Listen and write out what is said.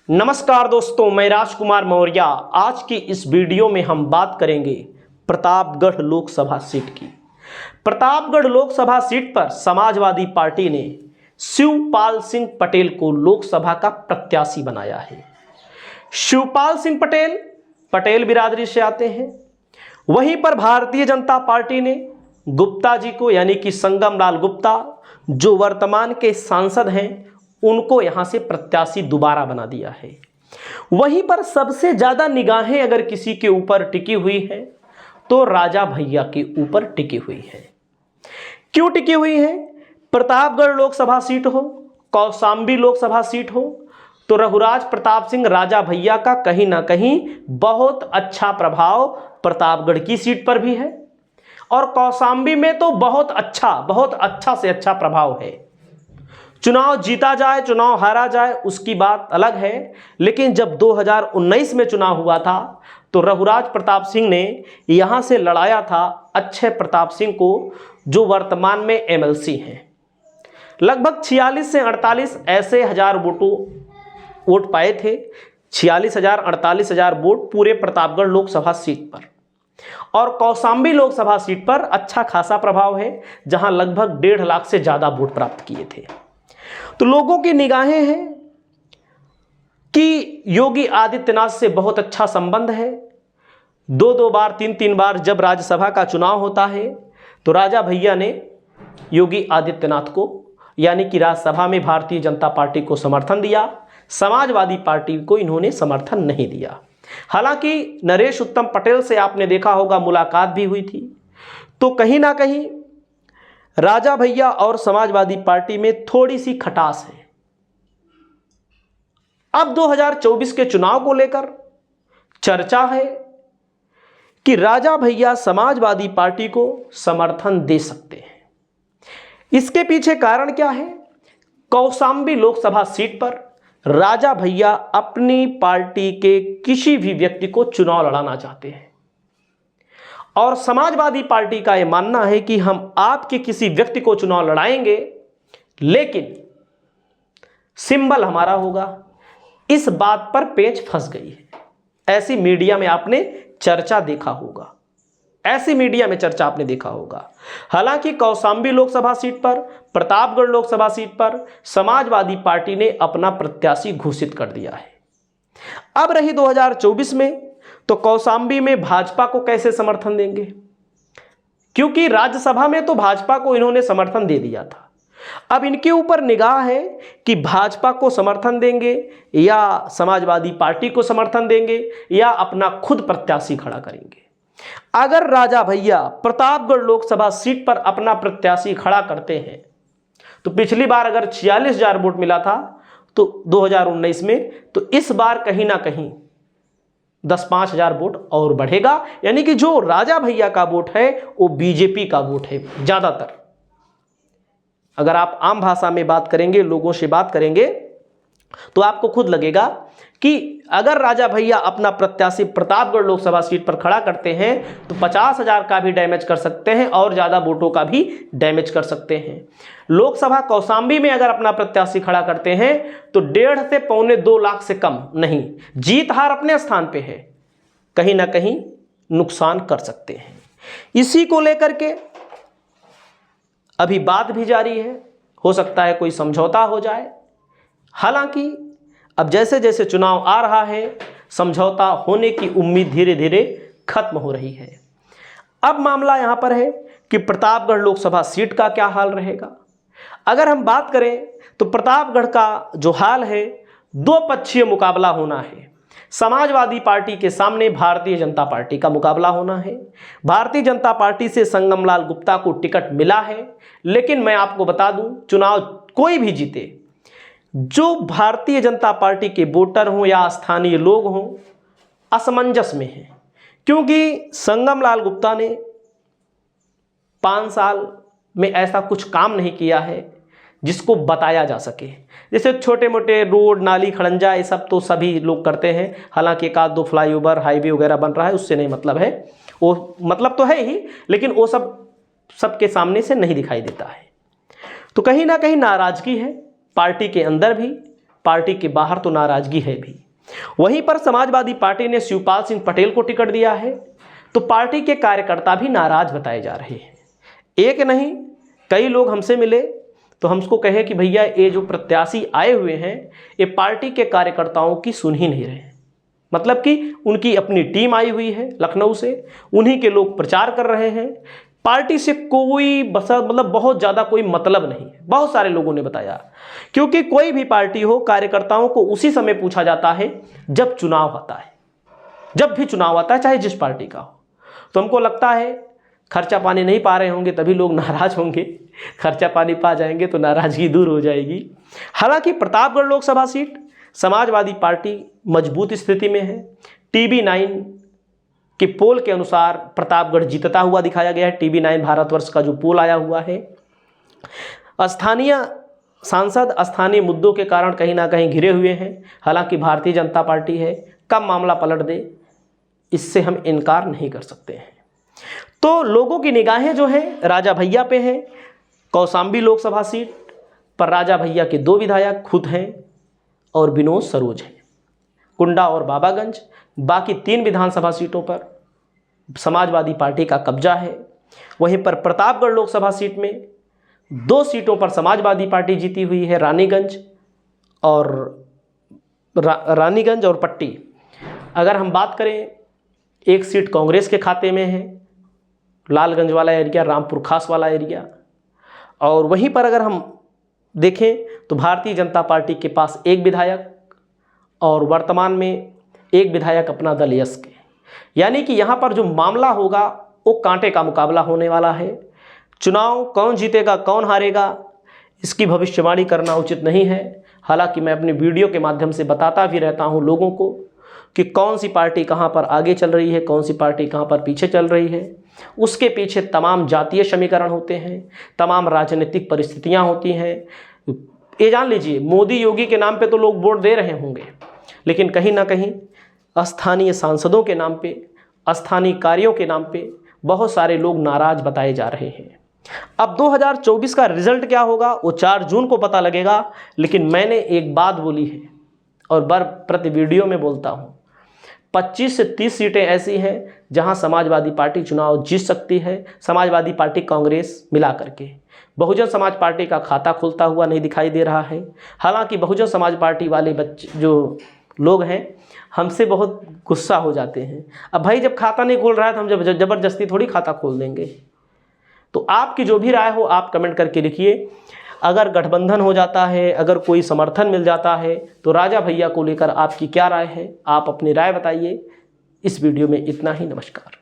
नमस्कार दोस्तों, मैं राजकुमार मौर्य। आज की इस वीडियो में हम बात करेंगे प्रतापगढ़ लोकसभा सीट की। प्रतापगढ़ लोकसभा सीट पर समाजवादी पार्टी ने शिवपाल सिंह पटेल को लोकसभा का प्रत्याशी बनाया है। शिवपाल सिंह पटेल पटेल बिरादरी से आते हैं। वहीं पर भारतीय जनता पार्टी ने गुप्ता जी को, यानी कि संगम लाल गुप्ता, जो वर्तमान के सांसद हैं, उनको यहां से प्रत्याशी दोबारा बना दिया है। वहीं पर सबसे ज्यादा निगाहें अगर किसी के ऊपर टिकी हुई है तो राजा भैया के ऊपर टिकी हुई है। क्यों टिकी हुई है? प्रतापगढ़ लोकसभा सीट हो, कौशाम्बी लोकसभा सीट हो, तो रघुराज प्रताप सिंह राजा भैया का कहीं ना कहीं बहुत अच्छा प्रभाव प्रतापगढ़ की सीट पर भी है, और कौशाम्बी में तो बहुत अच्छा से अच्छा प्रभाव है। चुनाव जीता जाए, चुनाव हारा जाए, उसकी बात अलग है, लेकिन जब 2019 में चुनाव हुआ था तो रघुराज प्रताप सिंह ने यहां से लड़ाया था अक्षय प्रताप सिंह को, जो वर्तमान में एमएलसी हैं। लगभग 46 से 48 ऐसे हजार वोट पाए थे। 46,000 48,000 वोट पूरे प्रतापगढ़ लोकसभा सीट पर। और कौशाम्बी लोकसभा सीट पर अच्छा खासा प्रभाव है, जहां लगभग 1.5 लाख से ज्यादा वोट प्राप्त किए थे। तो लोगों की निगाहें हैं कि योगी आदित्यनाथ से बहुत अच्छा संबंध है। 2-2 बार 3-3 बार जब राज्यसभा का चुनाव होता है तो राजा भैया ने योगी आदित्यनाथ को, यानी कि राज्यसभा में भारतीय जनता पार्टी को समर्थन दिया। समाजवादी पार्टी को इन्होंने समर्थन नहीं दिया। हालांकि नरेश उत्तम पटेल से आपने देखा होगा मुलाकात भी हुई थी। तो कहीं ना कहीं राजा भैया और समाजवादी पार्टी में थोड़ी सी खटास है। अब 2024 के चुनाव को लेकर चर्चा है कि राजा भैया समाजवादी पार्टी को समर्थन दे सकते हैं। इसके पीछे कारण क्या है? कौशाम्बी लोकसभा सीट पर राजा भैया अपनी पार्टी के किसी भी व्यक्ति को चुनाव लड़ाना चाहते हैं, और समाजवादी पार्टी का यह मानना है कि हम आपके किसी व्यक्ति को चुनाव लड़ाएंगे, लेकिन सिंबल हमारा होगा। इस बात पर पेच फंस गई है। ऐसी मीडिया में आपने चर्चा देखा होगा। हालांकि कौशाम्बी लोकसभा सीट पर, प्रतापगढ़ लोकसभा सीट पर समाजवादी पार्टी ने अपना प्रत्याशी घोषित कर दिया है। अब रही 2024 में, तो कौशाम्बी में भाजपा को कैसे समर्थन देंगे? क्योंकि राज्यसभा में तो भाजपा को इन्होंने समर्थन दे दिया था। अब इनके ऊपर निगाह है कि भाजपा को समर्थन देंगे या समाजवादी पार्टी को समर्थन देंगे या अपना खुद प्रत्याशी खड़ा करेंगे। अगर राजा भैया प्रतापगढ़ लोकसभा सीट पर अपना प्रत्याशी खड़ा करते हैं तो पिछली बार अगर 46,000 वोट मिला था तो 2019 में, तो इस बार कहीं ना कहीं 10-5 हजार वोट और बढ़ेगा। यानी कि जो राजा भैया का वोट है वो बीजेपी का वोट है ज्यादातर। अगर आप आम भाषा में बात करेंगे, लोगों से बात करेंगे, तो आपको खुद लगेगा कि अगर राजा भैया अपना प्रत्याशी प्रतापगढ़ लोकसभा सीट पर खड़ा करते हैं तो 50,000 का भी डैमेज कर सकते हैं और ज्यादा वोटों का भी डैमेज कर सकते हैं। लोकसभा कौशाम्बी में अगर अपना प्रत्याशी खड़ा करते हैं तो 1.5 से 2.25 लाख से कम नहीं, जीत हार अपने स्थान पे है, कहीं ना कहीं नुकसान कर सकते हैं। इसी को लेकर के अभी बात भी जारी है। हो सकता है कोई समझौता हो जाए। हालांकि अब जैसे जैसे चुनाव आ रहा है, समझौता होने की उम्मीद धीरे धीरे खत्म हो रही है। अब मामला यहां पर है कि प्रतापगढ़ लोकसभा सीट का क्या हाल रहेगा। अगर हम बात करें तो प्रतापगढ़ का जो हाल है, 2 पक्षीय मुकाबला होना है। समाजवादी पार्टी के सामने भारतीय जनता पार्टी का मुकाबला होना है। भारतीय जनता पार्टी से संगम लाल गुप्ता को टिकट मिला है, लेकिन मैं आपको बता दूं, चुनाव कोई भी जीते, जो भारतीय जनता पार्टी के वोटर हों या स्थानीय लोग हों, असमंजस में हैं। क्योंकि संगम लाल गुप्ता ने 5 साल में ऐसा कुछ काम नहीं किया है जिसको बताया जा सके। जैसे छोटे मोटे रोड, नाली, खड़ंजा, ये सब तो सभी लोग करते हैं। हालांकि 1-2 फ्लाईओवर, हाईवे वगैरह बन रहा है, उससे नहीं मतलब है, वो मतलब तो है ही, लेकिन वो सबके सामने से नहीं दिखाई देता है। तो कहीं ना कहीं नाराजगी है पार्टी के अंदर भी, पार्टी के बाहर तो नाराजगी है भी। वहीं पर समाजवादी पार्टी ने शिवपाल सिंह पटेल को टिकट दिया है, तो पार्टी के कार्यकर्ता भी नाराज बताए जा रहे हैं। एक नहीं कई लोग हमसे मिले तो हमको कहे कि भैया ये जो प्रत्याशी आए हुए हैं ये पार्टी के कार्यकर्ताओं की सुन ही नहीं रहे, मतलब कि उनकी अपनी टीम आई हुई है लखनऊ से, उन्हीं के लोग प्रचार कर रहे हैं, पार्टी से कोई मतलब बहुत ज़्यादा कोई मतलब नहीं है। बहुत सारे लोगों ने बताया, क्योंकि कोई भी पार्टी हो कार्यकर्ताओं को उसी समय पूछा जाता है जब चुनाव आता है, जब भी चुनाव आता है चाहे जिस पार्टी का हो। तो हमको लगता है खर्चा पानी नहीं पा रहे होंगे तभी लोग नाराज होंगे, खर्चा पानी पा जाएंगे तो नाराजगी दूर हो जाएगी। हालांकि प्रतापगढ़ लोकसभा सीट समाजवादी पार्टी मजबूत स्थिति में है। TV9 के पोल के अनुसार प्रतापगढ़ जीतता हुआ दिखाया गया है। TV9 भारतवर्ष का जो पोल आया हुआ है। स्थानीय सांसद स्थानीय मुद्दों के कारण कहीं ना कहीं घिरे हुए हैं। हालांकि भारतीय जनता पार्टी है, कब मामला पलट दे इससे हम इनकार नहीं कर सकते हैं। तो लोगों की निगाहें जो है राजा भैया पे हैं। कौशाम्बी लोकसभा सीट पर राजा भैया के 2 विधायक खुद हैं और विनोद सरोज हैं। कुंडा और बाबागंज, बाकी 3 विधानसभा सीटों पर समाजवादी पार्टी का कब्जा है। वहीं पर प्रतापगढ़ लोकसभा सीट में 2 सीटों पर समाजवादी पार्टी जीती हुई है, रानीगंज और पट्टी। अगर हम बात करें, एक सीट कांग्रेस के खाते में है, लालगंज वाला एरिया, रामपुर खास वाला एरिया। और वहीं पर अगर हम देखें तो भारतीय जनता पार्टी के पास 1 विधायक और वर्तमान में 1 विधायक अपना दल यश के, यानी कि यहाँ पर जो मामला होगा वो कांटे का मुकाबला होने वाला है। चुनाव कौन जीतेगा कौन हारेगा इसकी भविष्यवाणी करना उचित नहीं है। हालांकि मैं अपने वीडियो के माध्यम से बताता भी रहता हूँ लोगों को कि कौन सी पार्टी कहाँ पर आगे चल रही है, कौन सी पार्टी कहाँ पर पीछे चल रही है। उसके पीछे तमाम जातीय समीकरण होते हैं, तमाम राजनीतिक परिस्थितियाँ होती हैं। ये जान लीजिए, मोदी योगी के नाम पे तो लोग वोट दे रहे होंगे, लेकिन कहीं ना कहीं स्थानीय सांसदों के नाम पे, स्थानीय कार्यों के नाम पे बहुत सारे लोग नाराज बताए जा रहे हैं। अब 2024 का रिजल्ट क्या होगा वो 4 जून को पता लगेगा। लेकिन मैंने एक बात बोली है और बार प्रति वीडियो में बोलता हूँ, 25 से 30 सीटें ऐसी हैं जहां समाजवादी पार्टी चुनाव जीत सकती है। समाजवादी पार्टी कांग्रेस मिला करके बहुजन समाज पार्टी का खाता खुलता हुआ नहीं दिखाई दे रहा है। हालांकि बहुजन समाज पार्टी वाले बच्चे जो लोग हैं हमसे बहुत गुस्सा हो जाते हैं, अब भाई जब खाता नहीं खोल रहा है तो हम जब ज़बरदस्ती थोड़ी खाता खोल देंगे। तो आपकी जो भी राय हो आप कमेंट करके लिखिए। अगर गठबंधन हो जाता है, अगर कोई समर्थन मिल जाता है तो राजा भैया को लेकर आपकी क्या राय है, आप अपनी राय बताइए। इस वीडियो में इतना ही। नमस्कार।